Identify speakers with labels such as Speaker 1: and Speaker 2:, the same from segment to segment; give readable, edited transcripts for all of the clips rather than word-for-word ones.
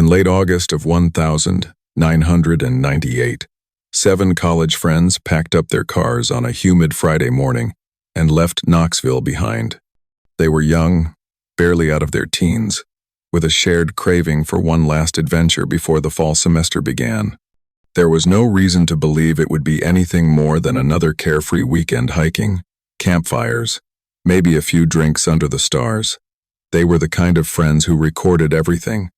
Speaker 1: In late August of 1998, 7 college friends packed up their cars on a humid Friday morning and left Knoxville behind. They were young, barely out of their teens, with a shared craving for one last adventure before the fall semester began. There was no reason to believe it would be anything more than another carefree weekend hiking, campfires, maybe a few drinks under the stars. They were the kind of friends who recorded everything.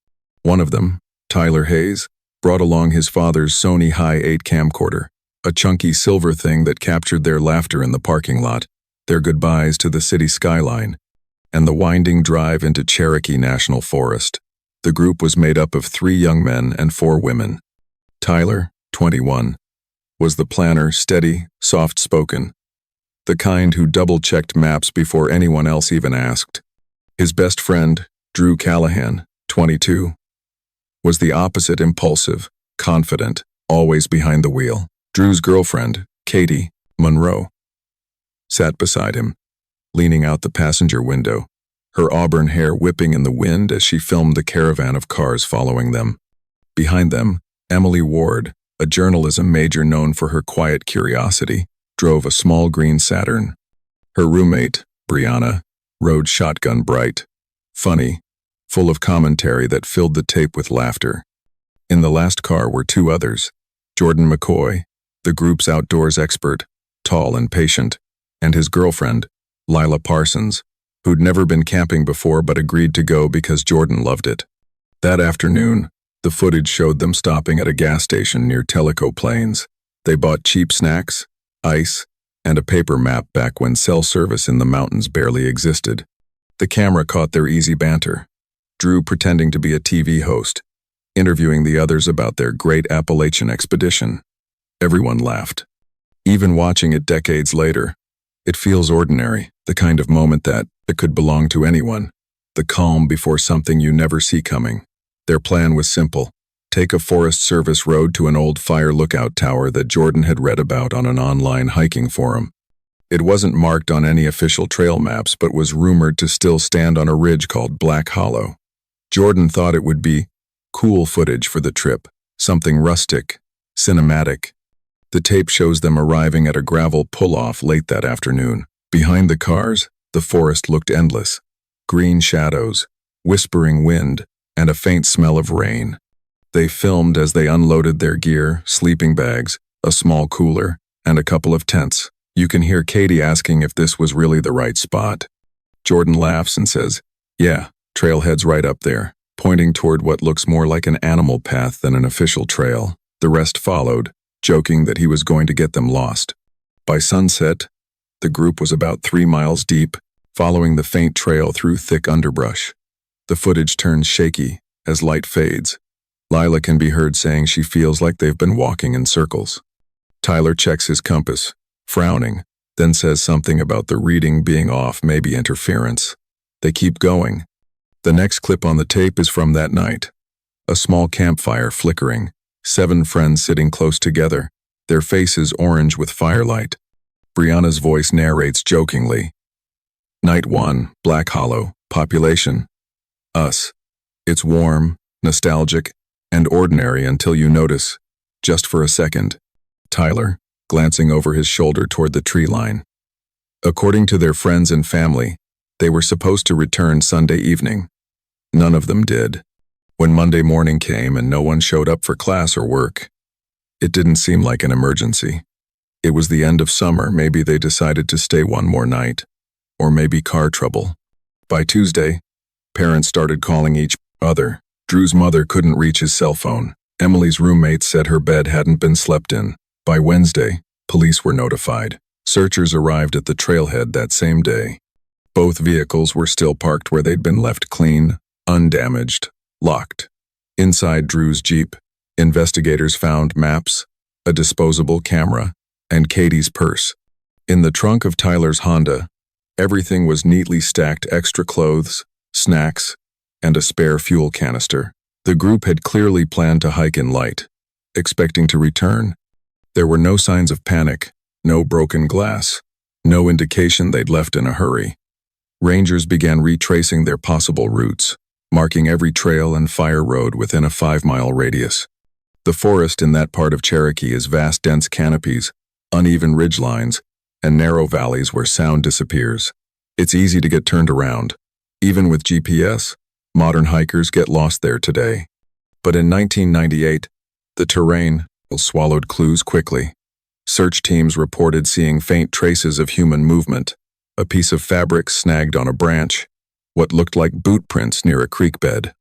Speaker 1: One of them, Tyler Hayes, brought along his father's Sony Hi-8 camcorder, a chunky silver thing that captured their laughter in the parking lot, their goodbyes to the city skyline, and the winding drive into Cherokee National Forest. The group was made up of 3 young men and 4 women. Tyler, 21, was the planner, steady, soft-spoken, the kind who double-checked maps before anyone else even asked. His best friend, Drew Callahan, 22, was the opposite, impulsive, confident, always behind the wheel. Drew's girlfriend, Katie, Monroe, sat beside him, leaning out the passenger window, her auburn hair whipping in the wind as she filmed the caravan of cars following them. Behind them, Emily Ward, a journalism major known for her quiet curiosity, drove a small green Saturn. Her roommate, Brianna, rode shotgun, bright, funny, full of commentary that filled the tape with laughter. In the last car were 2 others, Jordan McCoy, the group's outdoors expert, tall and patient, and his girlfriend, Lila Parsons, who'd never been camping before but agreed to go because Jordan loved it. That afternoon, the footage showed them stopping at a gas station near Tellico Plains. They bought cheap snacks, ice, and a paper map back when cell service in the mountains barely existed. The camera caught their easy banter, Drew pretending to be a TV host, interviewing the others about their great Appalachian expedition. Everyone laughed. Even watching it decades later, it feels ordinary, the kind of moment that could belong to anyone, the calm before something you never see coming. Their plan was simple: take a Forest Service road to an old fire lookout tower that Jordan had read about on an online hiking forum. It wasn't marked on any official trail maps but was rumored to still stand on a ridge called Black Hollow. Jordan thought it would be cool footage for the trip, something rustic, cinematic. The tape shows them arriving at a gravel pull-off late that afternoon. Behind the cars, the forest looked endless. Green shadows, whispering wind, and a faint smell of rain. They filmed as they unloaded their gear, sleeping bags, a small cooler, and a couple of tents. You can hear Katie asking if this was really the right spot. Jordan laughs and says, "Yeah, trailhead's right up there," pointing toward what looks more like an animal path than an official trail. The rest followed, joking that he was going to get them lost. By sunset, the group was about 3 miles deep, following the faint trail through thick underbrush. The footage turns shaky as light fades. Lila can be heard saying she feels like they've been walking in circles. Tyler checks his compass, frowning, then says something about the reading being off, maybe interference. They keep going. The next clip on the tape is from that night. A small campfire flickering, 7 friends sitting close together, their faces orange with firelight. Brianna's voice narrates jokingly. Night 1, Black Hollow, population, us. It's warm, nostalgic, and ordinary until you notice, just for a second. Tyler, glancing over his shoulder toward the tree line. According to their friends and family, they were supposed to return Sunday evening. None of them did. When Monday morning came and no one showed up for class or work, it didn't seem like an emergency. It was the end of summer. Maybe they decided to stay one more night, or maybe car trouble. By Tuesday, parents started calling each other. Drew's mother couldn't reach his cell phone. Emily's roommate said her bed hadn't been slept in. By Wednesday, police were notified. Searchers arrived at the trailhead that same day. Both vehicles were still parked where they'd been left, clean, undamaged, locked. Inside Drew's Jeep, investigators found maps, a disposable camera, and Katie's purse. In the trunk of Tyler's Honda, everything was neatly stacked: extra clothes, snacks, and a spare fuel canister. The group had clearly planned to hike in light, expecting to return. There were no signs of panic, no broken glass, no indication they'd left in a hurry. Rangers began retracing their possible routes. marking every trail and fire road within a 5-mile radius. The forest in that part of Cherokee is vast dense canopies, uneven ridgelines, and narrow valleys where sound disappears. It's easy to get turned around. Even with GPS, modern hikers get lost there today. But in 1998, the terrain swallowed clues quickly. Search teams reported seeing faint traces of human movement, a piece of fabric snagged on a branch, what looked like boot prints near a creek bed.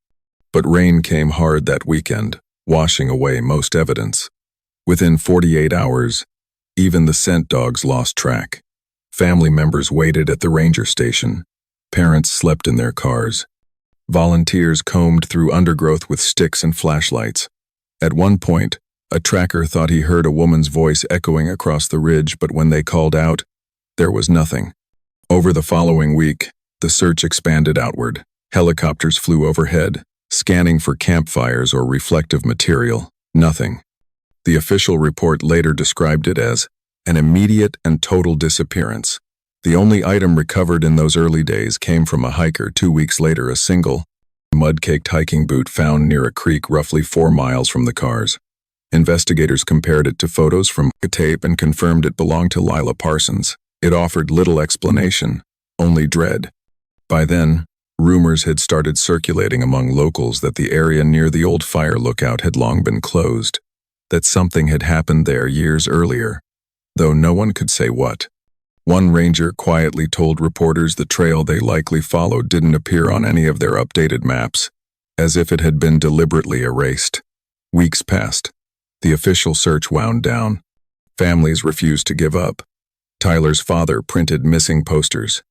Speaker 1: But rain came hard that weekend, washing away most evidence. Within 48 hours, even the scent dogs lost track. Family members waited at the ranger station. Parents slept in their cars. Volunteers combed through undergrowth with sticks and flashlights. At one point, a tracker thought he heard a woman's voice echoing across the ridge, but when they called out, there was nothing. Over the following week, the search expanded outward. Helicopters flew overhead, scanning for campfires or reflective material. Nothing. The official report later described it as an immediate and total disappearance. The only item recovered in those early days came from a hiker 2 weeks later, a single, mud-caked hiking boot found near a creek roughly 4 miles from the cars. Investigators compared it to photos from a tape and confirmed it belonged to Lila Parsons. It offered little explanation, only dread. By then, rumors had started circulating among locals that the area near the old fire lookout had long been closed, that something had happened there years earlier, though no one could say what. One ranger quietly told reporters the trail they likely followed didn't appear on any of their updated maps, as if it had been deliberately erased. Weeks passed. The official search wound down. Families refused to give up. Tyler's father printed missing posters.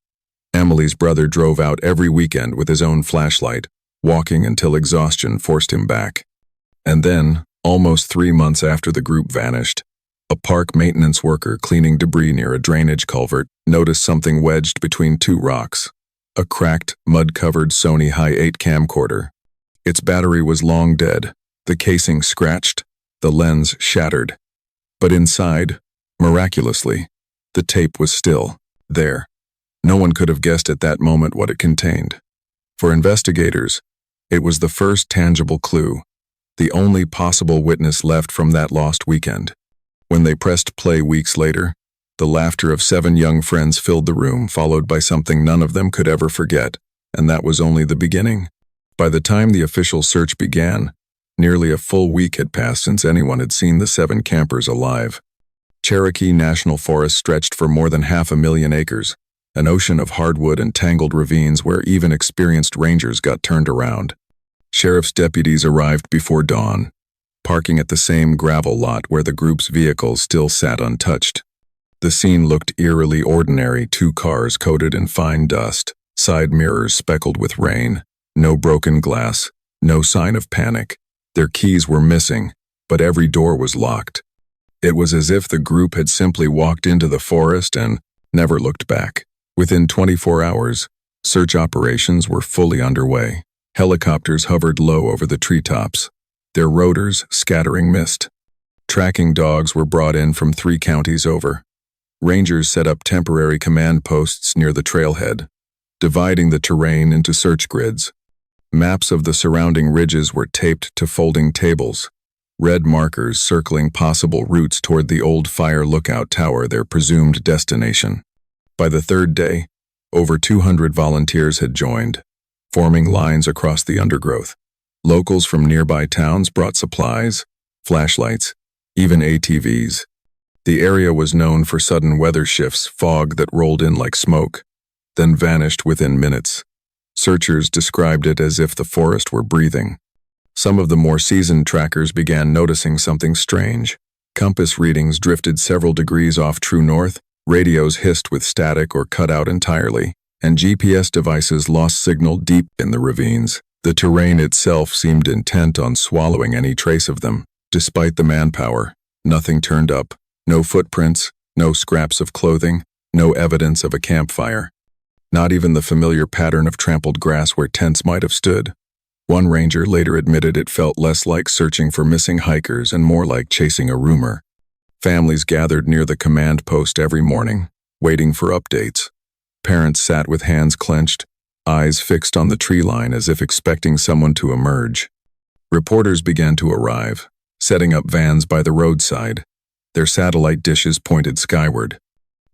Speaker 1: Emily's brother drove out every weekend with his own flashlight, walking until exhaustion forced him back. And then, almost 3 months after the group vanished, a park maintenance worker cleaning debris near a drainage culvert noticed something wedged between 2 rocks, a cracked, mud-covered Sony Hi8 camcorder. Its battery was long dead, the casing scratched, the lens shattered. But inside, miraculously, the tape was still there. No one could have guessed at that moment what it contained. For investigators, it was the first tangible clue, the only possible witness left from that lost weekend. When they pressed play weeks later, the laughter of 7 young friends filled the room, followed by something none of them could ever forget, and that was only the beginning. By the time the official search began, nearly a full week had passed since anyone had seen the 7 campers alive. Cherokee National Forest stretched for more than 500,000 acres, an ocean of hardwood and tangled ravines where even experienced rangers got turned around. Sheriff's deputies arrived before dawn, parking at the same gravel lot where the group's vehicles still sat untouched. The scene looked eerily ordinary: 2 cars coated in fine dust, side mirrors speckled with rain, no broken glass, no sign of panic. Their keys were missing, but every door was locked. It was as if the group had simply walked into the forest and never looked back. Within 24 hours, search operations were fully underway. Helicopters hovered low over the treetops, their rotors scattering mist. Tracking dogs were brought in from 3 counties over. Rangers set up temporary command posts near the trailhead, dividing the terrain into search grids. Maps of the surrounding ridges were taped to folding tables, red markers circling possible routes toward the old fire lookout tower, their presumed destination. By the 3rd day, over 200 volunteers had joined, forming lines across the undergrowth. Locals from nearby towns brought supplies, flashlights, even ATVs. The area was known for sudden weather shifts, fog that rolled in like smoke, then vanished within minutes. Searchers described it as if the forest were breathing. Some of the more seasoned trackers began noticing something strange. Compass readings drifted several degrees off true north, radios hissed with static or cut out entirely, and GPS devices lost signal deep in the ravines. The terrain itself seemed intent on swallowing any trace of them. Despite the manpower, nothing turned up. No footprints, no scraps of clothing, no evidence of a campfire. Not even the familiar pattern of trampled grass where tents might have stood. One ranger later admitted it felt less like searching for missing hikers and more like chasing a rumor. Families gathered near the command post every morning, waiting for updates. Parents sat with hands clenched, eyes fixed on the tree line as if expecting someone to emerge. Reporters began to arrive, setting up vans by the roadside, their satellite dishes pointed skyward.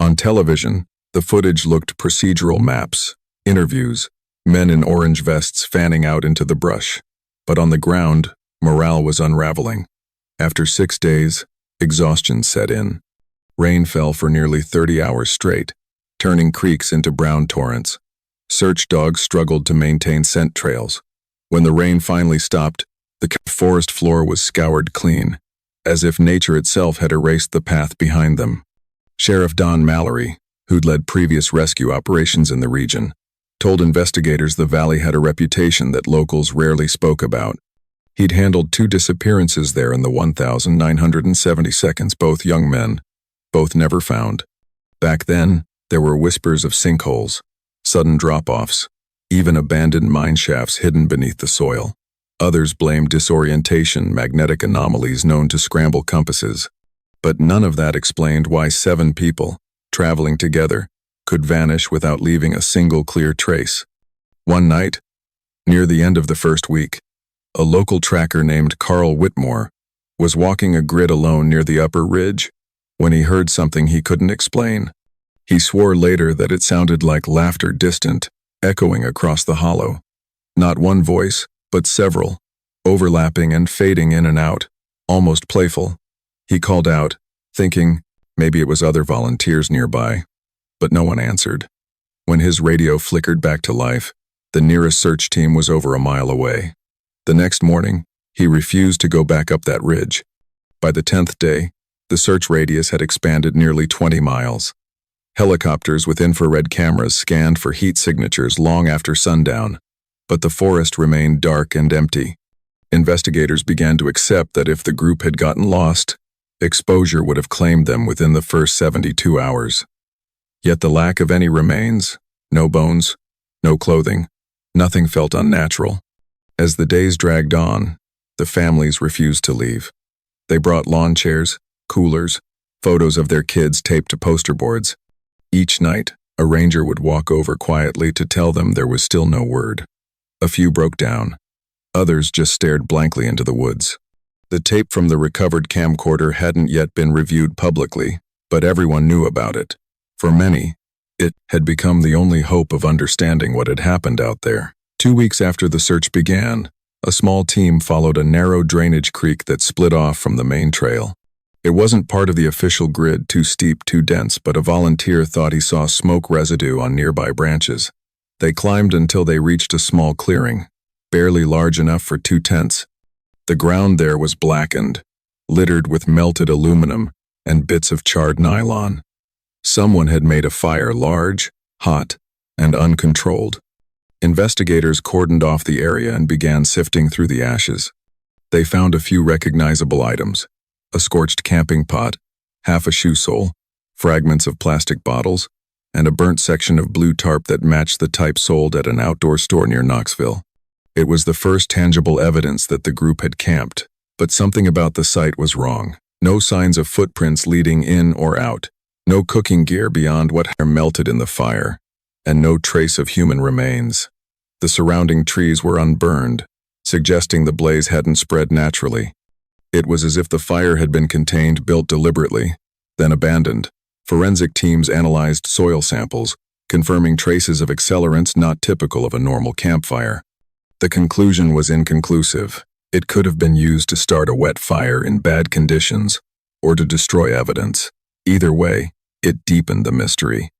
Speaker 1: On television, the footage looked procedural maps, interviews, men in orange vests fanning out into the brush. But on the ground, morale was unraveling. After 6 days, exhaustion set in. Rain fell for nearly 30 hours straight, turning creeks into brown torrents. Search dogs struggled to maintain scent trails. When the rain finally stopped, the forest floor was scoured clean, as if nature itself had erased the path behind them. Sheriff Don Mallory, who'd led previous rescue operations in the region, told investigators the valley had a reputation that locals rarely spoke about. He'd handled 2 disappearances there in the 1,970 seconds, both young men, both never found. Back then, there were whispers of sinkholes, sudden drop-offs, even abandoned mine shafts hidden beneath the soil. Others blamed disorientation, magnetic anomalies known to scramble compasses. But none of that explained why 7 people, traveling together, could vanish without leaving a single clear trace. One night, near the end of the first week, a local tracker named Carl Whitmore was walking a grid alone near the upper ridge when he heard something he couldn't explain. He swore later that it sounded like laughter, distant, echoing across the hollow. Not one voice, but several, overlapping and fading in and out, almost playful. He called out, thinking maybe it was other volunteers nearby, but no one answered. When his radio flickered back to life, the nearest search team was over a mile away. The next morning, he refused to go back up that ridge. By the 10th day, the search radius had expanded nearly 20 miles. Helicopters with infrared cameras scanned for heat signatures long after sundown, but the forest remained dark and empty. Investigators began to accept that if the group had gotten lost, exposure would have claimed them within the first 72 hours. Yet the lack of any remains, no bones, no clothing, nothing felt unnatural. As the days dragged on, the families refused to leave. They brought lawn chairs, coolers, photos of their kids taped to poster boards. Each night, a ranger would walk over quietly to tell them there was still no word. A few broke down. Others just stared blankly into the woods. The tape from the recovered camcorder hadn't yet been reviewed publicly, but everyone knew about it. For many, it had become the only hope of understanding what had happened out there. 2 weeks after the search began, a small team followed a narrow drainage creek that split off from the main trail. It wasn't part of the official grid, too steep, too dense, but a volunteer thought he saw smoke residue on nearby branches. They climbed until they reached a small clearing, barely large enough for 2 tents. The ground there was blackened, littered with melted aluminum and bits of charred nylon. Someone had made a fire large, hot, and uncontrolled. Investigators cordoned off the area and began sifting through the ashes. They found a few recognizable items: a scorched camping pot, half a shoe sole, fragments of plastic bottles, and a burnt section of blue tarp that matched the type sold at an outdoor store near Knoxville. It was the first tangible evidence that the group had camped, but something about the site was wrong. No signs of footprints leading in or out, no cooking gear beyond what had melted in the fire, and no trace of human remains. The surrounding trees were unburned, suggesting the blaze hadn't spread naturally. It was as if the fire had been contained, built deliberately, then abandoned. Forensic teams analyzed soil samples, confirming traces of accelerants not typical of a normal campfire. The conclusion was inconclusive. It could have been used to start a wet fire in bad conditions, or to destroy evidence. Either way, it deepened the mystery.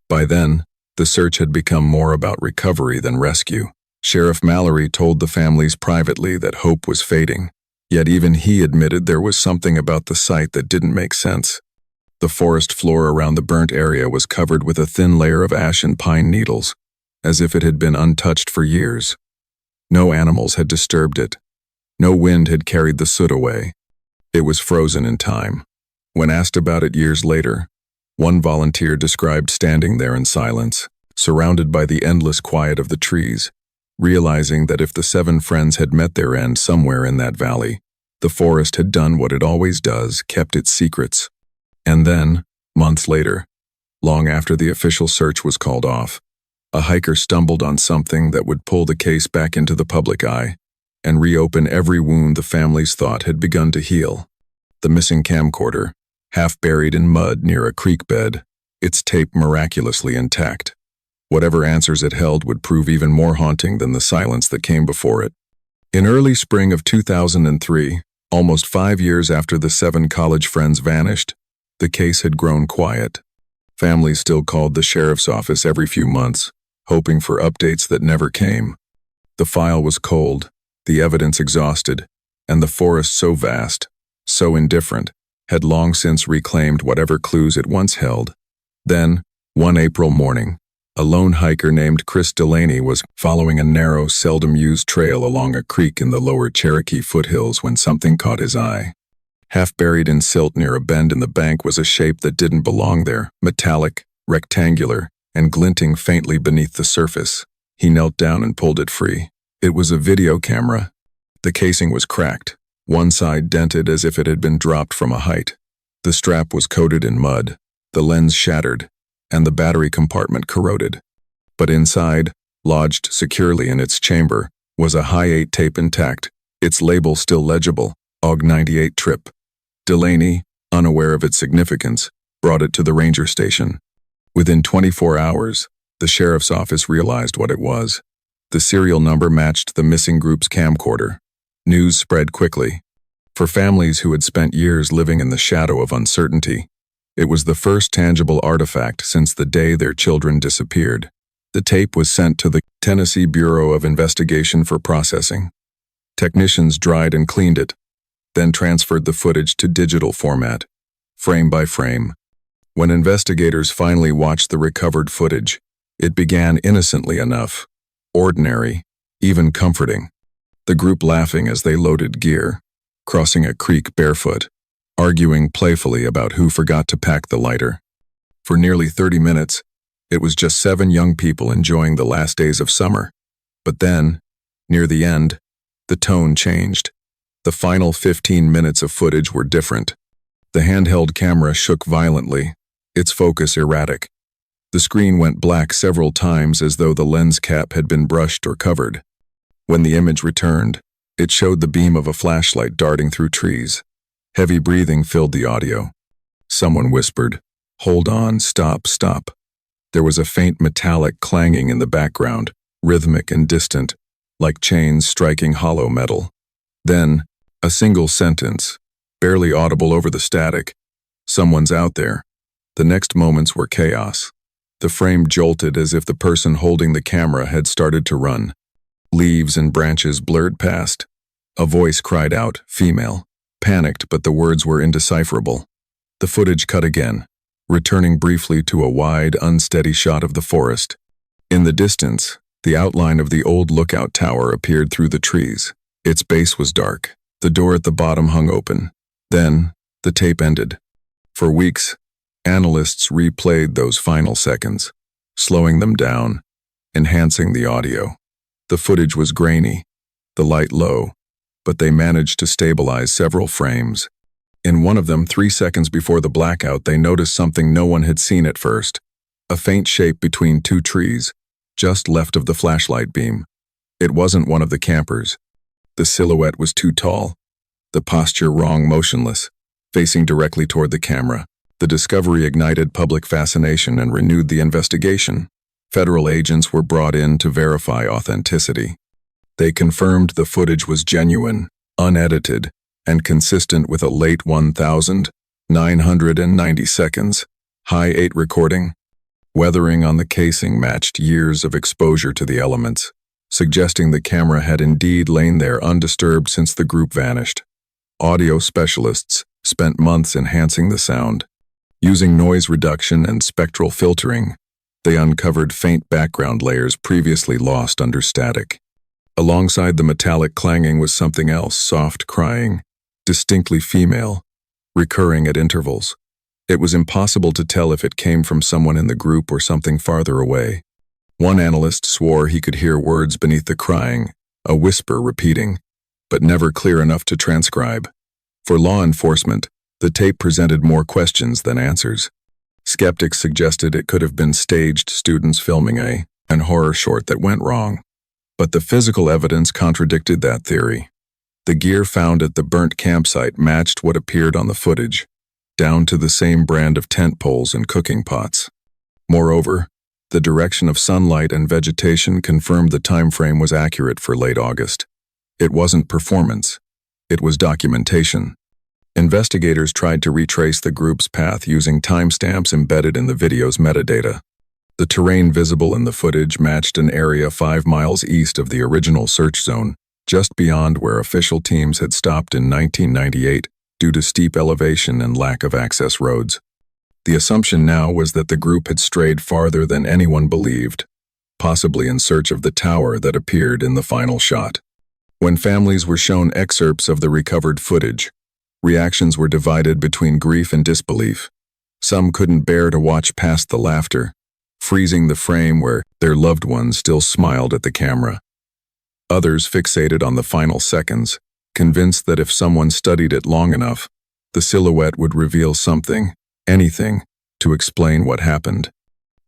Speaker 1: By then, the search had become more about recovery than rescue. Sheriff Mallory told the families privately that hope was fading, yet even he admitted there was something about the site that didn't make sense. The forest floor around the burnt area was covered with a thin layer of ash and pine needles, as if it had been untouched for years. No animals had disturbed it. No wind had carried the soot away. It was frozen in time. When asked about it years later, one volunteer described standing there in silence, surrounded by the endless quiet of the trees, realizing that if the 7 friends had met their end somewhere in that valley, the forest had done what it always does, kept its secrets. And then, months later, long after the official search was called off, A hiker stumbled on something that would pull the case back into the public eye and reopen every wound the families thought had begun to heal. The missing camcorder, half buried in mud near a creek bed, its tape miraculously intact. Whatever answers it held would prove even more haunting than the silence that came before it. In early spring of 2003, almost 5 years after the 7 college friends vanished, the case had grown quiet. Families still called the sheriff's office every few months, hoping for updates that never came. The file was cold, the evidence exhausted, and the forest so vast, so indifferent, had long since reclaimed whatever clues it once held. Then, one April morning, a lone hiker named Chris Delaney was following a narrow, seldom-used trail along a creek in the lower Cherokee foothills when something caught his eye. Half buried in silt near a bend in the bank was a shape that didn't belong there, metallic, rectangular, and glinting faintly beneath the surface. He knelt down and pulled it free. It was a video camera. The casing was cracked, one side dented as if it had been dropped from a height. The strap was coated in mud, the lens shattered, and the battery compartment corroded. But inside, lodged securely in its chamber, was a high-8 tape intact, its label still legible, AUG 98 trip. Delaney, unaware of its significance, brought it to the ranger station. Within 24 hours, the sheriff's office realized what it was. The serial number matched the missing group's camcorder. News spread quickly. For families who had spent years living in the shadow of uncertainty, it was the first tangible artifact since the day their children disappeared. The tape was sent to the Tennessee Bureau of Investigation for processing. Technicians dried and cleaned it, then transferred the footage to digital format, frame by frame. When investigators finally watched the recovered footage, it began innocently enough, ordinary, even comforting. The group laughing as they loaded gear, crossing a creek barefoot, arguing playfully about who forgot to pack the lighter. For nearly 30 minutes, it was just 7 young people enjoying the last days of summer. But then, near the end, the tone changed. The final 15 minutes of footage were different. The handheld camera shook violently, its focus erratic. The screen went black several times as though the lens cap had been brushed or covered. When the image returned, it showed the beam of a flashlight darting through trees. Heavy breathing filled the audio. Someone whispered, "Hold on, stop, stop." There was a faint metallic clanging in the background, rhythmic and distant, like chains striking hollow metal. Then, a single sentence, barely audible over the static. "Someone's out there." The next moments were chaos. The frame jolted as if the person holding the camera had started to run. Leaves and branches blurred past. A voice cried out, female. Panicked, but the words were indecipherable. The footage cut again, returning briefly to a wide, unsteady shot of the forest. In the distance, the outline of the old lookout tower appeared through the trees. Its base was dark. The door at the bottom hung open. Then, the tape ended. For weeks, analysts replayed those final seconds, slowing them down, enhancing the audio. The footage was grainy, the light low, but they managed to stabilize several frames. In one of them, 3 seconds before the blackout, they noticed something no one had seen at first. A faint shape between 2 trees, just left of the flashlight beam. It wasn't one of the campers. The silhouette was too tall, the posture wrong, motionless, facing directly toward the camera. The discovery ignited public fascination and renewed the investigation. Federal agents were brought in to verify authenticity. They confirmed the footage was genuine, unedited, and consistent with a late 1,990 seconds, high-8 recording. Weathering on the casing matched years of exposure to the elements, suggesting the camera had indeed lain there undisturbed since the group vanished. Audio specialists spent months enhancing the sound. Using noise reduction and spectral filtering, they uncovered faint background layers previously lost under static. Alongside the metallic clanging was something else, soft crying, distinctly female, recurring at intervals. It was impossible to tell if it came from someone in the group or something farther away. One analyst swore he could hear words beneath the crying, a whisper repeating, but never clear enough to transcribe. For law enforcement, the tape presented more questions than answers. Skeptics suggested it could have been staged students filming a and horror short that went wrong. But the physical evidence contradicted that theory. The gear found at the burnt campsite matched what appeared on the footage, down to the same brand of tent poles and cooking pots. Moreover, the direction of sunlight and vegetation confirmed the time frame was accurate for late August. It wasn't performance. It was documentation. Investigators tried to retrace the group's path using timestamps embedded in the video's metadata. The terrain visible in the footage matched an area 5 miles east of the original search zone, just beyond where official teams had stopped in 1998 due to steep elevation and lack of access roads. The assumption now was that the group had strayed farther than anyone believed, possibly in search of the tower that appeared in the final shot. When families were shown excerpts of the recovered footage, reactions were divided between grief and disbelief. Some couldn't bear to watch past the laughter, freezing the frame where their loved ones still smiled at the camera. Others fixated on the final seconds, convinced that if someone studied it long enough, the silhouette would reveal something, anything, to explain what happened.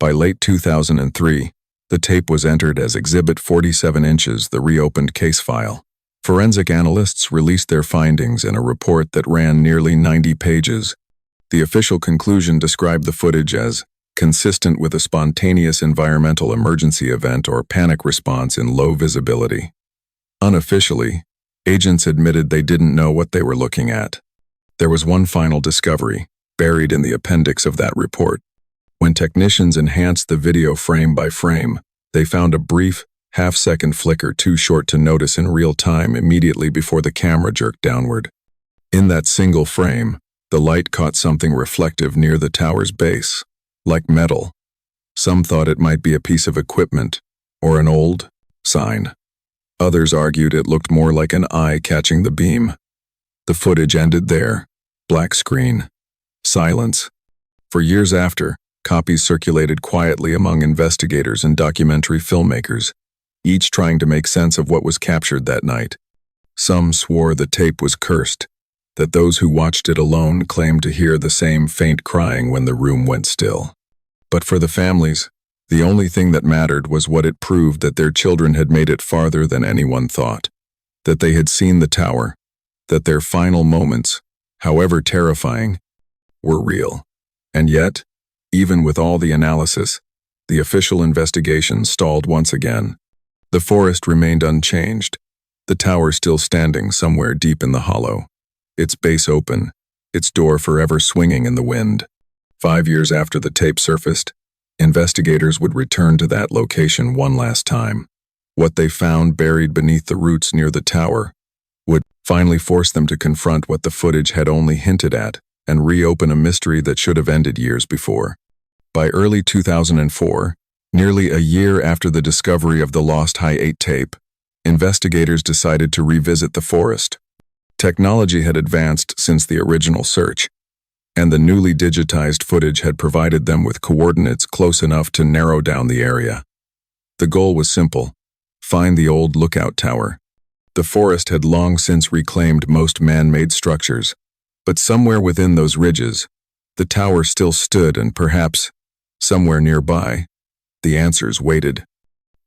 Speaker 1: By late 2003, the tape was entered as Exhibit 47 inches, the reopened case file. Forensic analysts released their findings in a report that ran nearly 90 pages. The official conclusion described the footage as consistent with a spontaneous environmental emergency event or panic response in low visibility. Unofficially, agents admitted they didn't know what they were looking at. There was one final discovery, buried in the appendix of that report. When technicians enhanced the video frame by frame, they found a brief, half-second flicker too short to notice in real time immediately before the camera jerked downward. In that single frame, the light caught something reflective near the tower's base, like metal. Some thought it might be a piece of equipment, or an old sign. Others argued it looked more like an eye catching the beam. The footage ended there. Black screen. Silence. For years after, copies circulated quietly among investigators and documentary filmmakers, each trying to make sense of what was captured that night. Some swore the tape was cursed, that those who watched it alone claimed to hear the same faint crying when the room went still. But for the families, the only thing that mattered was what it proved: that their children had made it farther than anyone thought, that they had seen the tower, that their final moments, however terrifying, were real. And yet, even with all the analysis, the official investigation stalled once again. The forest remained unchanged, the tower still standing somewhere deep in the hollow, its base open, its door forever swinging in the wind. 5 years after the tape surfaced, investigators would return to that location one last time. What they found buried beneath the roots near the tower would finally force them to confront what the footage had only hinted at and reopen a mystery that should have ended years before. By early 2004, nearly a year after the discovery of the lost Hi-8 tape, investigators decided to revisit the forest. Technology had advanced since the original search, and the newly digitized footage had provided them with coordinates close enough to narrow down the area. The goal was simple: find the old lookout tower. The forest had long since reclaimed most man-made structures, but somewhere within those ridges, the tower still stood, and perhaps, somewhere nearby, the answers waited.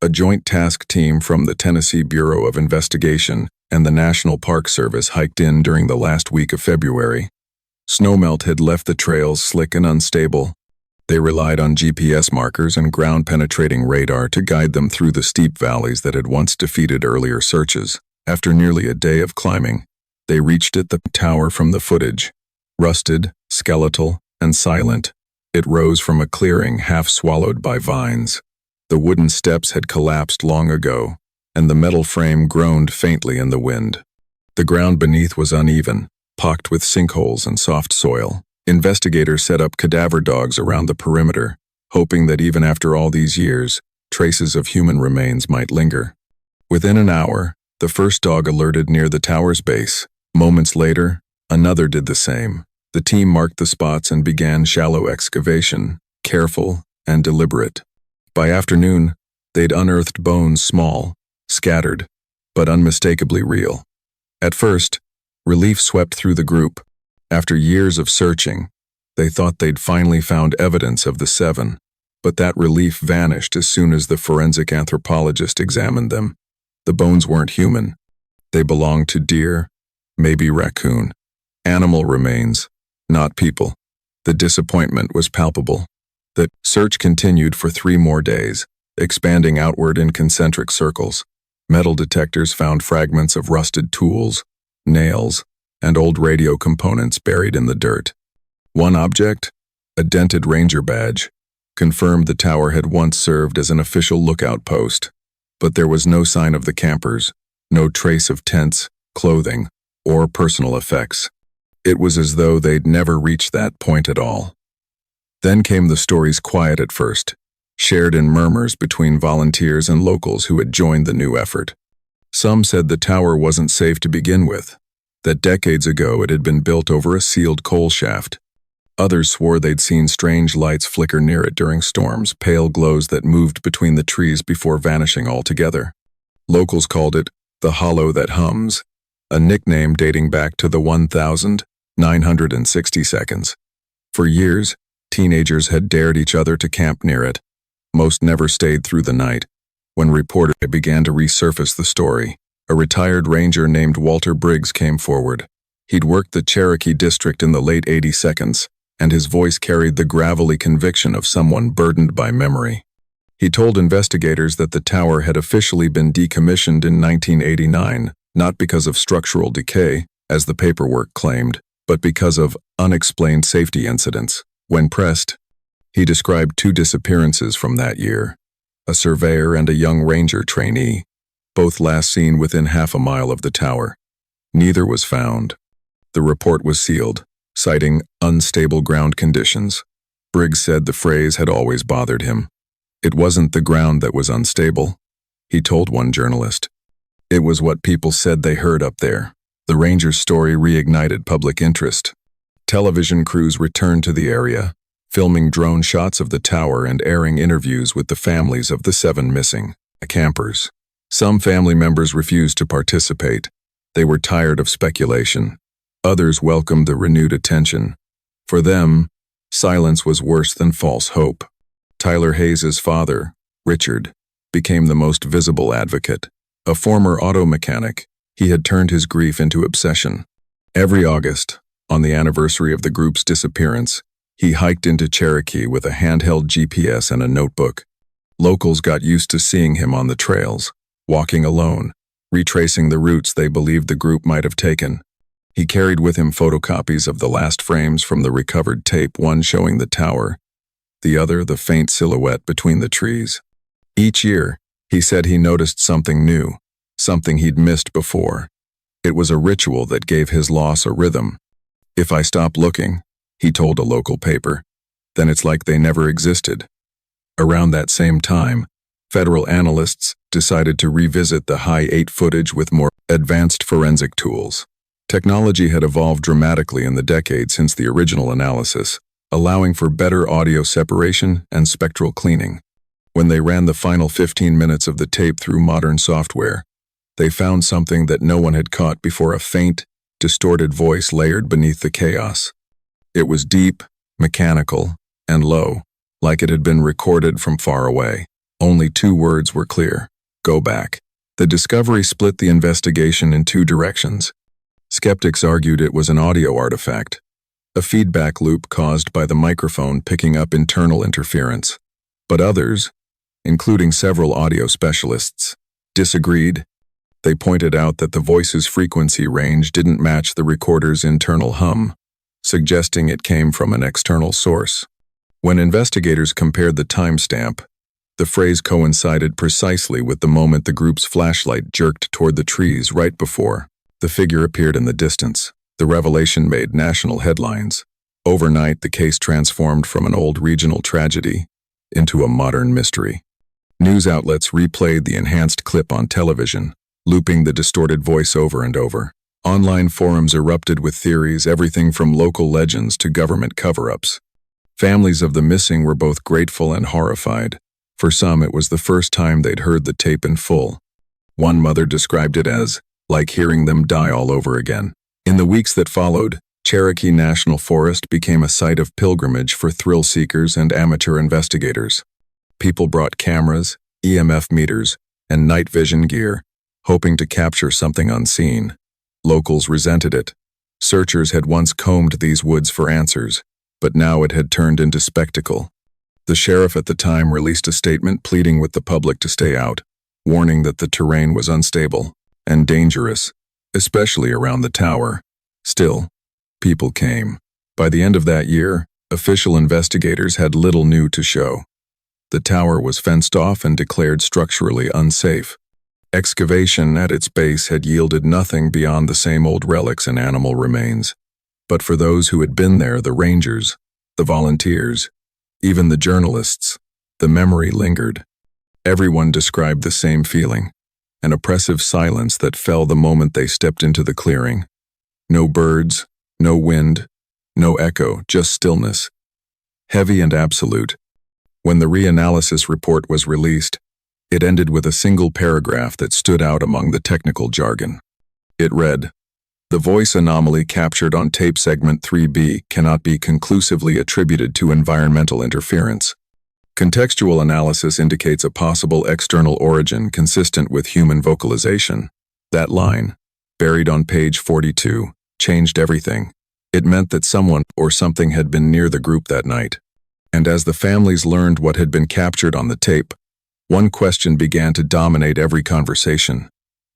Speaker 1: A joint task team from the Tennessee Bureau of Investigation and the National Park Service hiked in during the last week of February. Snowmelt had left the trails slick and unstable. They relied on GPS markers and ground-penetrating radar to guide them through the steep valleys that had once defeated earlier searches. After nearly a day of climbing, they reached the tower from the footage. Rusted, skeletal, and silent, it rose from a clearing half swallowed by vines. The wooden steps had collapsed long ago, and the metal frame groaned faintly in the wind. The ground beneath was uneven, pocked with sinkholes and soft soil. Investigators set up cadaver dogs around the perimeter, hoping that even after all these years, traces of human remains might linger. Within an hour, the first dog alerted near the tower's base. Moments later, another did the same. The team marked the spots and began shallow excavation, careful and deliberate. By afternoon, they'd unearthed bones small, scattered, but unmistakably real. At first, relief swept through the group. After years of searching, they thought they'd finally found evidence of the seven. But that relief vanished as soon as the forensic anthropologist examined them. The bones weren't human. They belonged to deer, maybe raccoon. Animal remains, not people. The disappointment was palpable. The search continued for 3 more days, expanding outward in concentric circles. Metal detectors found fragments of rusted tools, nails, and old radio components buried in the dirt. One object, a dented ranger badge, confirmed the tower had once served as an official lookout post. But there was no sign of the campers, no trace of tents, clothing, or personal effects. It was as though they'd never reached that point at all. Then came the story's quiet at first, shared in murmurs between volunteers and locals who had joined the new effort. Some said the tower wasn't safe to begin with, that decades ago it had been built over a sealed coal shaft. Others swore they'd seen strange lights flicker near it during storms, pale glows that moved between the trees before vanishing altogether. Locals called it the Hollow That Hums, a nickname dating back to the 1,960 seconds. For years, teenagers had dared each other to camp near it. Most never stayed through the night. When reported, it began to resurface the story. A retired ranger named Walter Briggs came forward. He'd worked the Cherokee district in the late 82nds, and his voice carried the gravelly conviction of someone burdened by memory. He told investigators that the tower had officially been decommissioned in 1989, not because of structural decay, as the paperwork claimed, but because of unexplained safety incidents. When pressed, he described 2 disappearances from that year, a surveyor and a young ranger trainee, both last seen within half a mile of the tower. Neither was found. The report was sealed, citing unstable ground conditions. Briggs said the phrase had always bothered him. It wasn't the ground that was unstable, he told one journalist. It was what people said they heard up there. The ranger's story reignited public interest. Television crews returned to the area, filming drone shots of the tower and airing interviews with the families of the 7 missing campers. Some family members refused to participate. They were tired of speculation. Others welcomed the renewed attention. For them, silence was worse than false hope. Tyler Hayes's father, Richard, became the most visible advocate. A former auto mechanic, he had turned his grief into obsession. Every August, on the anniversary of the group's disappearance, he hiked into Cherokee with a handheld GPS and a notebook. Locals got used to seeing him on the trails, walking alone, retracing the routes they believed the group might have taken. He carried with him photocopies of the last frames from the recovered tape, one showing the tower, the other the faint silhouette between the trees. Each year, he said he noticed something new, something he'd missed before. It was a ritual that gave his loss a rhythm. "If I stop looking," he told a local paper, "then it's like they never existed." Around that same time, federal analysts decided to revisit the high 8 footage with more advanced forensic tools. Technology had evolved dramatically in the decade since the original analysis, allowing for better audio separation and spectral cleaning. When they ran the final 15 minutes of the tape through modern software, they found something that no one had caught before: a faint, distorted voice layered beneath the chaos. It was deep, mechanical, and low, like it had been recorded from far away. Only 2 words were clear: go back. The discovery split the investigation in 2 directions. Skeptics argued it was an audio artifact, a feedback loop caused by the microphone picking up internal interference. But others, including several audio specialists, disagreed. They pointed out that the voice's frequency range didn't match the recorder's internal hum, suggesting it came from an external source. When investigators compared the timestamp, the phrase coincided precisely with the moment the group's flashlight jerked toward the trees right before the figure appeared in the distance. The revelation made national headlines. Overnight, the case transformed from an old regional tragedy into a modern mystery. News outlets replayed the enhanced clip on television, looping the distorted voice over and over. Online forums erupted with theories, everything from local legends to government cover-ups. Families of the missing were both grateful and horrified. For some, it was the first time they'd heard the tape in full. One mother described it as like hearing them die all over again. In the weeks that followed, Cherokee National Forest became a site of pilgrimage for thrill seekers and amateur investigators. People brought cameras, EMF meters, and night vision gear, hoping to capture something unseen. Locals resented it. Searchers had once combed these woods for answers, but now it had turned into spectacle. The sheriff at the time released a statement pleading with the public to stay out, warning that the terrain was unstable and dangerous, especially around the tower. Still, people came. By the end of that year, official investigators had little new to show. The tower was fenced off and declared structurally unsafe. Excavation at its base had yielded nothing beyond the same old relics and animal remains. But for those who had been there, the rangers, the volunteers, even the journalists, the memory lingered. Everyone described the same feeling, an oppressive silence that fell the moment they stepped into the clearing. No birds, no wind, no echo, just stillness. Heavy and absolute. When the reanalysis report was released, it ended with a single paragraph that stood out among the technical jargon. It read, "The voice anomaly captured on tape segment 3B cannot be conclusively attributed to environmental interference. Contextual analysis indicates a possible external origin consistent with human vocalization." That line, buried on page 42, changed everything. It meant that someone or something had been near the group that night. And as the families learned what had been captured on the tape, one question began to dominate every conversation.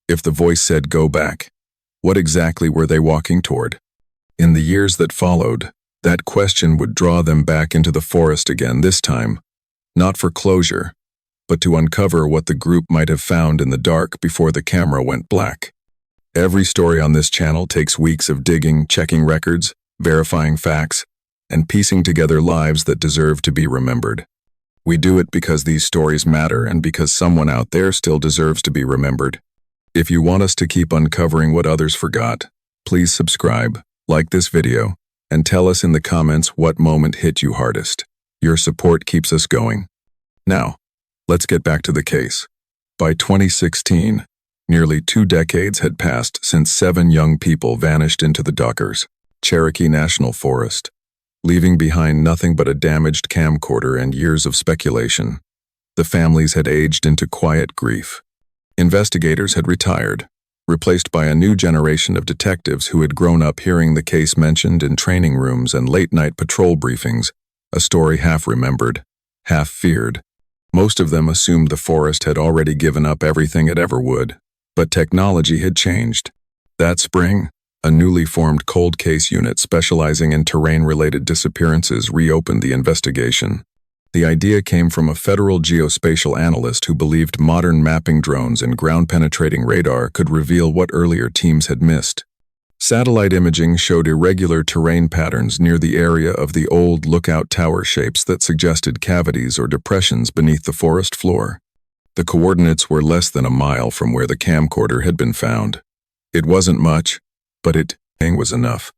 Speaker 1: If the voice said go back, what exactly were they walking toward? In the years that followed, that question would draw them back into the forest again, this time, not for closure, but to uncover what the group might have found in the dark before the camera went black. Every story on this channel takes weeks of digging, checking records, verifying facts, and piecing together lives that deserve to be remembered. We do it because these stories matter and because someone out there still deserves to be remembered. If you want us to keep uncovering what others forgot, please subscribe, like this video, and tell us in the comments what moment hit you hardest. Your support keeps us going. Now, let's get back to the case. By 2016, nearly 2 decades had passed since 7 young people vanished into the Dockers, Cherokee National Forest, leaving behind nothing but a damaged camcorder and years of speculation. The families had aged into quiet grief. Investigators had retired, replaced by a new generation of detectives who had grown up hearing the case mentioned in training rooms and late-night patrol briefings, a story half remembered, half feared. Most of them assumed the forest had already given up everything it ever would. But technology had changed. That spring, a newly formed cold case unit specializing in terrain-related disappearances reopened the investigation. The idea came from a federal geospatial analyst who believed modern mapping drones and ground-penetrating radar could reveal what earlier teams had missed. Satellite imaging showed irregular terrain patterns near the area of the old lookout tower shapes that suggested cavities or depressions beneath the forest floor. The coordinates were less than a mile from where the camcorder had been found. It wasn't much, but it was enough.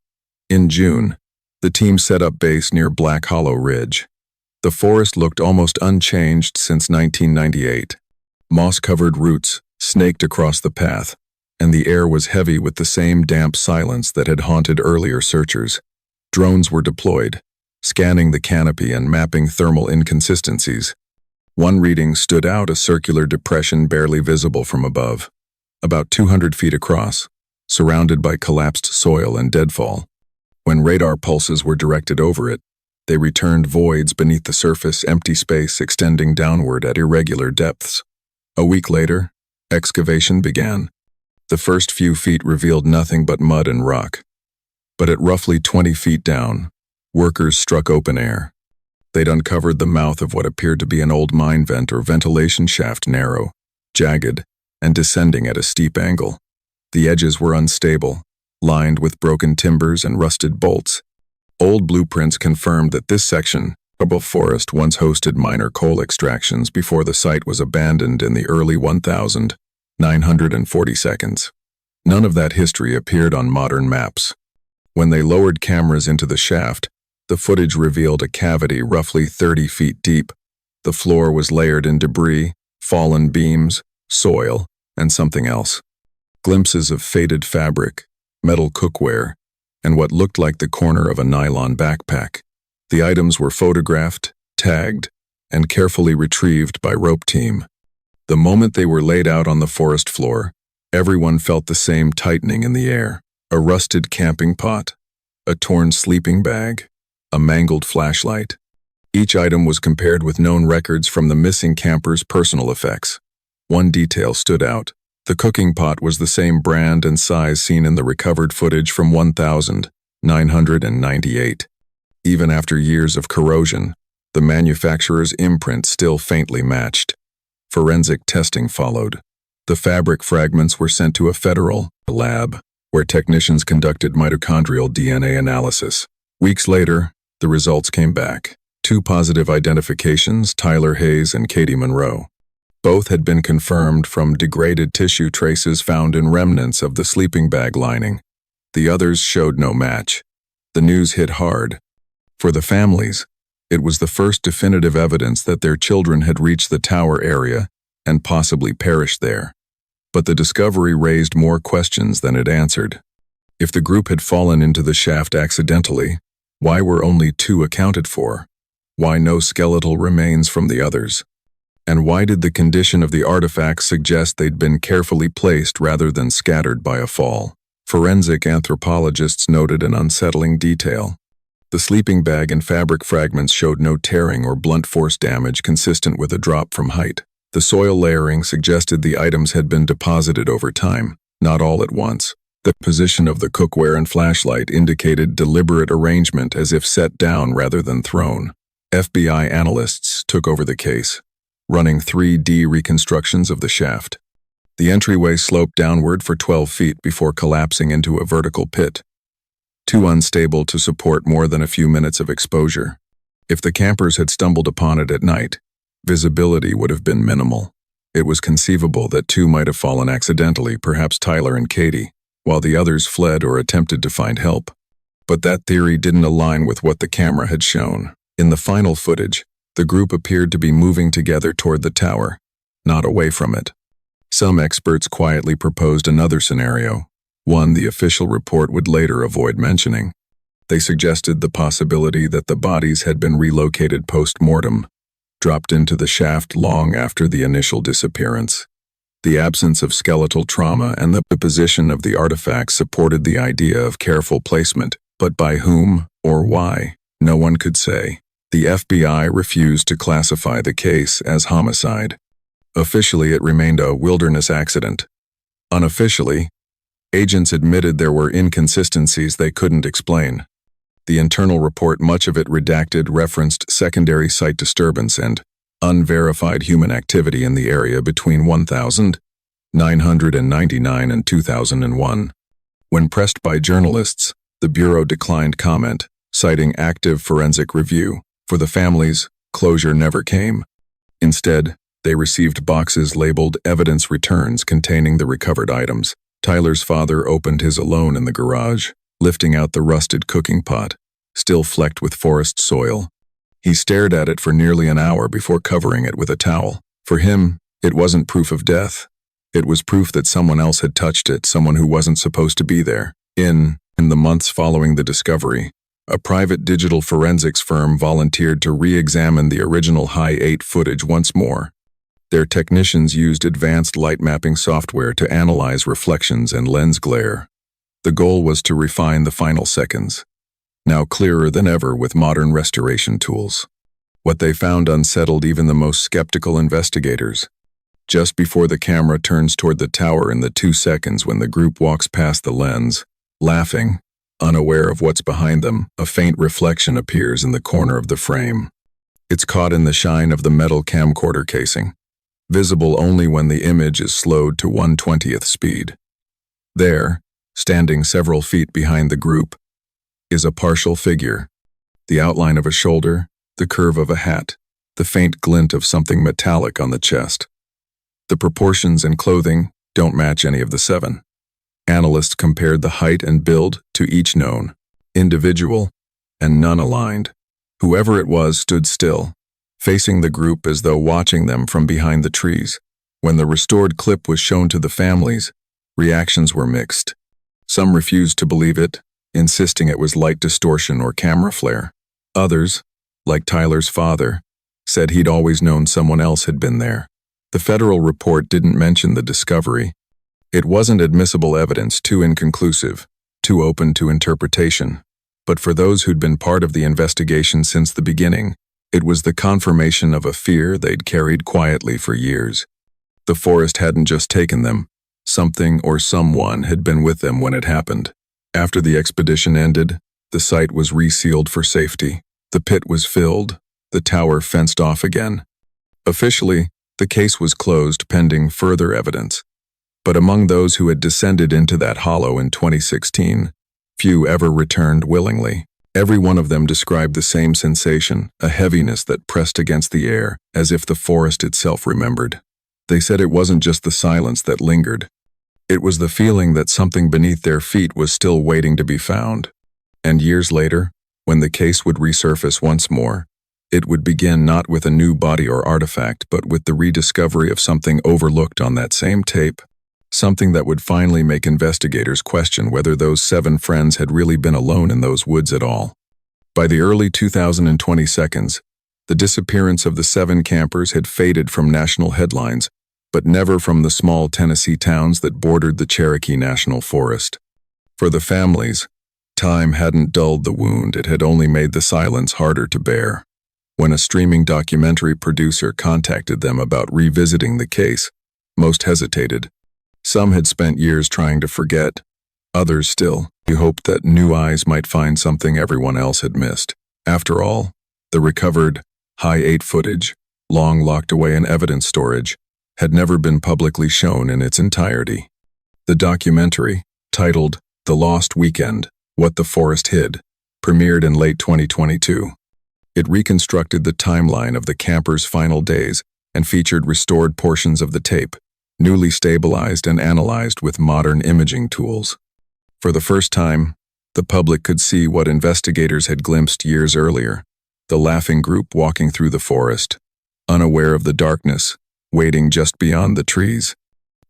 Speaker 1: In June, the team set up base near Black Hollow Ridge. The forest looked almost unchanged since 1998. Moss-covered roots snaked across the path, and the air was heavy with the same damp silence that had haunted earlier searchers. Drones were deployed, scanning the canopy and mapping thermal inconsistencies. One reading stood out, a circular depression barely visible from above, about 200 feet across, surrounded by collapsed soil and deadfall. When radar pulses were directed over it, they returned voids beneath the surface, empty space extending downward at irregular depths. A week later, excavation began. The first few feet revealed nothing but mud and rock. But at roughly 20 feet down, workers struck open air. They'd uncovered the mouth of what appeared to be an old mine vent or ventilation shaft, narrow, jagged, and descending at a steep angle. The edges were unstable, lined with broken timbers and rusted bolts. Old blueprints confirmed that this section of the forest once hosted minor coal extractions before the site was abandoned in the early 1940s. None of that history appeared on modern maps. When they lowered cameras into the shaft, the footage revealed a cavity roughly 30 feet deep. The floor was layered in debris, fallen beams, soil, and something else. Glimpses of faded fabric, metal cookware, and what looked like the corner of a nylon backpack. The items were photographed, tagged, and carefully retrieved by rope team. The moment they were laid out on the forest floor, everyone felt the same tightening in the air. A rusted camping pot, a torn sleeping bag, a mangled flashlight. Each item was compared with known records from the missing camper's personal effects. One detail stood out. The cooking pot was the same brand and size seen in the recovered footage from 1998. Even after years of corrosion, the manufacturer's imprint still faintly matched. Forensic testing followed. The fabric fragments were sent to a federal lab, where technicians conducted mitochondrial DNA analysis. Weeks later, the results came back. 2 positive identifications, Tyler Hayes and Katie Monroe. Both had been confirmed from degraded tissue traces found in remnants of the sleeping bag lining. The others showed no match. The news hit hard. For the families, it was the first definitive evidence that their children had reached the tower area and possibly perished there. But the discovery raised more questions than it answered. If the group had fallen into the shaft accidentally, why were only 2 accounted for? Why no skeletal remains from the others? And why did the condition of the artifacts suggest they'd been carefully placed rather than scattered by a fall? Forensic anthropologists noted an unsettling detail. The sleeping bag and fabric fragments showed no tearing or blunt force damage consistent with a drop from height. The soil layering suggested the items had been deposited over time, not all at once. The position of the cookware and flashlight indicated deliberate arrangement as if set down rather than thrown. FBI analysts took over the case, running 3D reconstructions of the shaft. The entryway sloped downward for 12 feet before collapsing into a vertical pit, too unstable to support more than a few minutes of exposure. If the campers had stumbled upon it at night, visibility would have been minimal. It was conceivable that 2 might have fallen accidentally, perhaps Tyler and Katie, while the others fled or attempted to find help. But that theory didn't align with what the camera had shown. In the final footage, the group appeared to be moving together toward the tower, not away from it. Some experts quietly proposed another scenario, one the official report would later avoid mentioning. They suggested the possibility that the bodies had been relocated post-mortem, dropped into the shaft long after the initial disappearance. The absence of skeletal trauma and the position of the artifacts supported the idea of careful placement, but by whom or why, no one could say. The FBI refused to classify the case as homicide. Officially, it remained a wilderness accident. Unofficially, agents admitted there were inconsistencies they couldn't explain. The internal report, much of it redacted, referenced secondary site disturbance and unverified human activity in the area between 1999 and 2001. When pressed by journalists, the Bureau declined comment, citing active forensic review. For the families, closure never came. Instead, they received boxes labeled evidence returns containing the recovered items. Tyler's father opened his alone in the garage, lifting out the rusted cooking pot, still flecked with forest soil. He stared at it for nearly an hour before covering it with a towel. For him, it wasn't proof of death. It was proof that someone else had touched it, someone who wasn't supposed to be there. In the months following the discovery, a private digital forensics firm volunteered to re-examine the original High 8 footage once more. Their technicians used advanced light mapping software to analyze reflections and lens glare. The goal was to refine the final seconds, now clearer than ever with modern restoration tools. What they found unsettled even the most skeptical investigators. Just before the camera turns toward the tower in the 2 seconds when the group walks past the lens, laughing, unaware of what's behind them, a faint reflection appears in the corner of the frame. It's caught in the shine of the metal camcorder casing, visible only when the image is slowed to 1/20th speed. There, standing several feet behind the group, is a partial figure, the outline of a shoulder, the curve of a hat, the faint glint of something metallic on the chest. The proportions and clothing don't match any of the 7. Analysts compared the height and build to each known individual, and none aligned. Whoever it was stood still, facing the group as though watching them from behind the trees. When the restored clip was shown to the families, reactions were mixed. Some refused to believe it, insisting it was light distortion or camera flare. Others, like Tyler's father, said he'd always known someone else had been there. The federal report didn't mention the discovery. It wasn't admissible evidence, too inconclusive, too open to interpretation. But for those who'd been part of the investigation since the beginning, it was the confirmation of a fear they'd carried quietly for years. The forest hadn't just taken them. Something or someone had been with them when it happened. After the expedition ended, the site was resealed for safety. The pit was filled, the tower fenced off again. Officially, the case was closed pending further evidence. But among those who had descended into that hollow in 2016, few ever returned willingly. Every one of them described the same sensation, a heaviness that pressed against the air, as if the forest itself remembered. They said it wasn't just the silence that lingered. It was the feeling that something beneath their feet was still waiting to be found. And years later, when the case would resurface once more, it would begin not with a new body or artifact, but with the rediscovery of something overlooked on that same tape. Something that would finally make investigators question whether those 7 friends had really been alone in those woods at all. By the early 2020s, the disappearance of the 7 campers had faded from national headlines, but never from the small Tennessee towns that bordered the Cherokee National Forest. For the families, time hadn't dulled the wound, it had only made the silence harder to bear. When a streaming documentary producer contacted them about revisiting the case, most hesitated. Some had spent years trying to forget. Others still hoped that new eyes might find something everyone else had missed. After all, the recovered high-8 footage, long locked away in evidence storage, had never been publicly shown in its entirety. The documentary, titled The Lost Weekend: What the Forest Hid, premiered in late 2022. It reconstructed the timeline of the campers' final days and featured restored portions of the tape, newly stabilized and analyzed with modern imaging tools. For the first time, the public could see what investigators had glimpsed years earlier, the laughing group walking through the forest, unaware of the darkness, waiting just beyond the trees.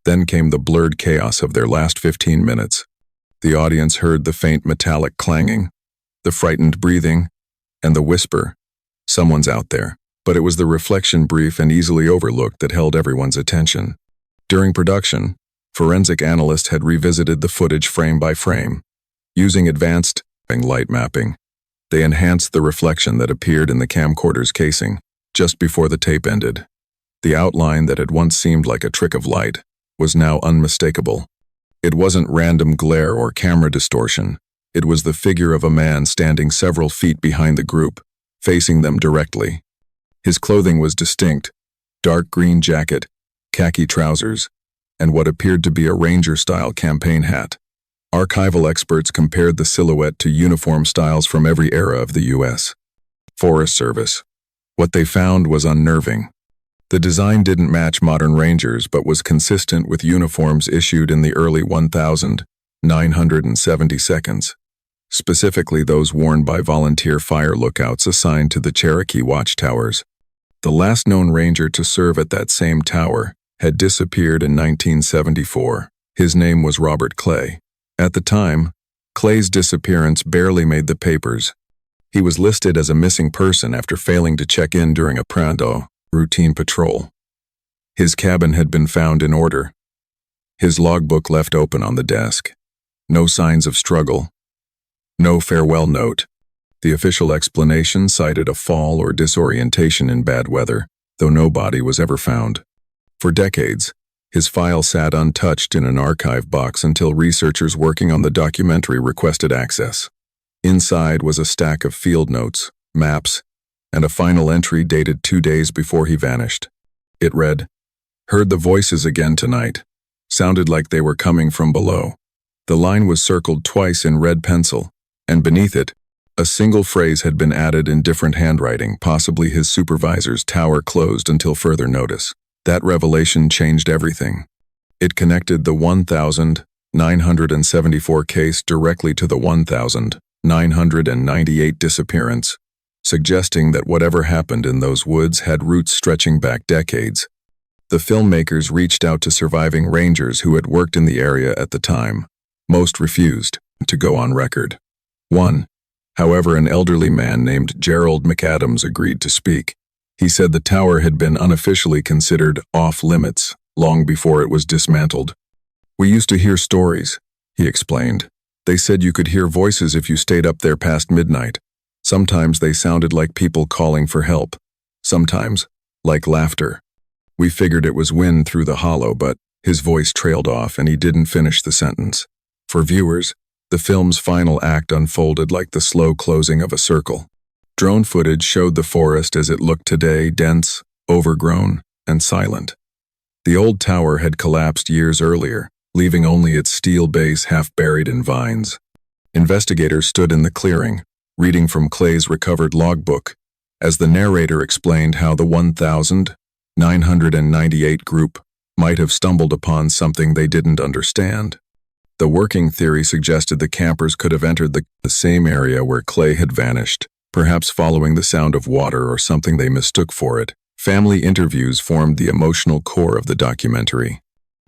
Speaker 1: Then came the blurred chaos of their last 15 minutes. The audience heard the faint metallic clanging, the frightened breathing, and the whisper, "Someone's out there." But it was the reflection, brief and easily overlooked, that held everyone's attention. During production, forensic analysts had revisited the footage frame by frame. Using advanced light mapping, they enhanced the reflection that appeared in the camcorder's casing just before the tape ended. The outline that had once seemed like a trick of light was now unmistakable. It wasn't random glare or camera distortion. It was the figure of a man standing several feet behind the group, facing them directly. His clothing was distinct: dark green jacket, khaki trousers, and what appeared to be a ranger-style campaign hat. Archival experts compared the silhouette to uniform styles from every era of the U.S. Forest Service. What they found was unnerving. The design didn't match modern rangers, but was consistent with uniforms issued in the early 1972s, specifically those worn by volunteer fire lookouts assigned to the Cherokee watchtowers. The last known ranger to serve at that same tower had disappeared in 1974. His name was Robert Clay. At the time, Clay's disappearance barely made the papers. He was listed as a missing person after failing to check in during a routine patrol. His cabin had been found in order. His logbook left open on the desk. No signs of struggle. No farewell note. The official explanation cited a fall or disorientation in bad weather, though no body was ever found. For decades, his file sat untouched in an archive box until researchers working on the documentary requested access. Inside was a stack of field notes, maps, and a final entry dated 2 days before he vanished. It read, "Heard the voices again tonight. Sounded like they were coming from below." The line was circled twice in red pencil, and beneath it, a single phrase had been added in different handwriting, possibly his supervisor's "tower closed until further notice." That revelation changed everything. It connected the 1,974 case directly to the 1,998 disappearance, suggesting that whatever happened in those woods had roots stretching back decades. The filmmakers reached out to surviving rangers who had worked in the area at the time. Most refused to go on record. However, an elderly man named Gerald McAdams agreed to speak. He said the tower had been unofficially considered off-limits long before it was dismantled. "We used to hear stories," he explained. "They said you could hear voices if you stayed up there past midnight. Sometimes they sounded like people calling for help. Sometimes, like laughter." We figured it was wind through the hollow, but his voice trailed off and he didn't finish the sentence. For viewers, the film's final act unfolded like the slow closing of a circle. Drone footage showed the forest as it looked today, dense, overgrown, and silent. The old tower had collapsed years earlier, leaving only its steel base half buried in vines. Investigators stood in the clearing, reading from Clay's recovered logbook, as the narrator explained how the 1,998 group might have stumbled upon something they didn't understand. The working theory suggested the campers could have entered the same area where Clay had vanished, perhaps following the sound of water or something they mistook for it. Family interviews formed the emotional core of the documentary.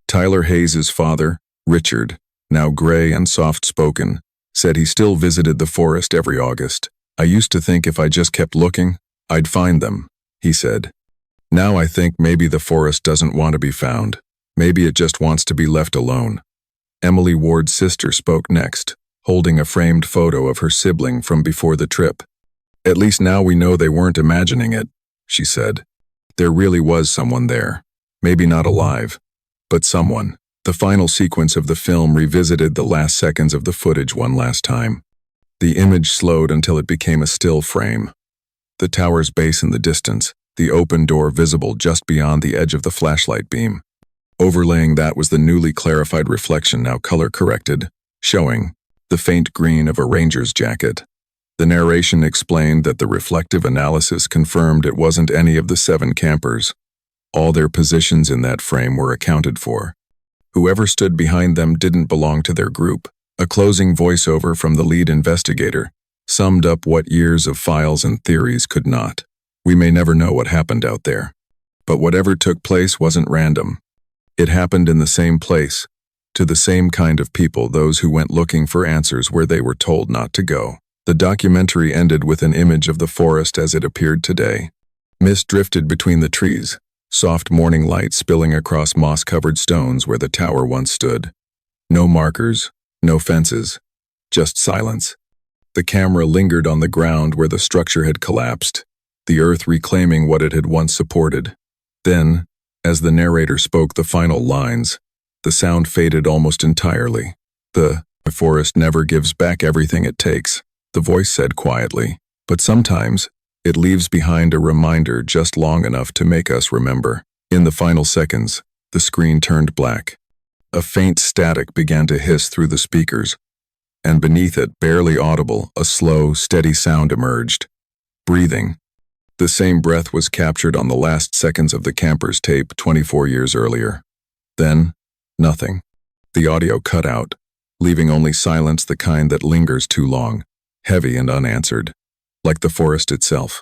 Speaker 1: Tyler Hayes' father, Richard, now gray and soft-spoken, said he still visited the forest every August. "I used to think if I just kept looking, I'd find them," he said. "Now I think maybe the forest doesn't want to be found. Maybe it just wants to be left alone." Emily Ward's sister spoke next, holding a framed photo of her sibling from before the trip. "At least now we know they weren't imagining it," she said. "There really was someone there. Maybe not alive, but someone." The final sequence of the film revisited the last seconds of the footage one last time. The image slowed until it became a still frame. The tower's base in the distance, the open door visible just beyond the edge of the flashlight beam. Overlaying that was the newly clarified reflection, now color-corrected, showing the faint green of a ranger's jacket. The narration explained that the reflective analysis confirmed it wasn't any of the 7 campers. All their positions in that frame were accounted for. Whoever stood behind them didn't belong to their group. A closing voiceover from the lead investigator summed up what years of files and theories could not. "We may never know what happened out there. But whatever took place wasn't random. It happened in the same place, to the same kind of people, those who went looking for answers where they were told not to go." The documentary ended with an image of the forest as it appeared today. Mist drifted between the trees, soft morning light spilling across moss-covered stones where the tower once stood. No markers, no fences, just silence. The camera lingered on the ground where the structure had collapsed, the earth reclaiming what it had once supported. Then, as the narrator spoke the final lines, the sound faded almost entirely. "The forest never gives back everything it takes," the voice said quietly, "but sometimes it leaves behind a reminder just long enough to make us remember." In the final seconds, the screen turned black. A faint static began to hiss through the speakers, and beneath it, barely audible, a slow, steady sound emerged. Breathing. The same breath was captured on the last seconds of the camper's tape 24 years earlier. Then, nothing. The audio cut out, leaving only silence, the kind that lingers too long, heavy and unanswered, like the forest itself.